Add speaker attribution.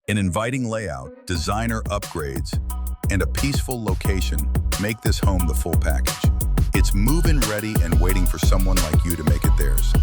Speaker 1: An inviting layout, designer upgrades, and a peaceful location make this home the full package. It's move-in ready and waiting for someone like you to make it theirs.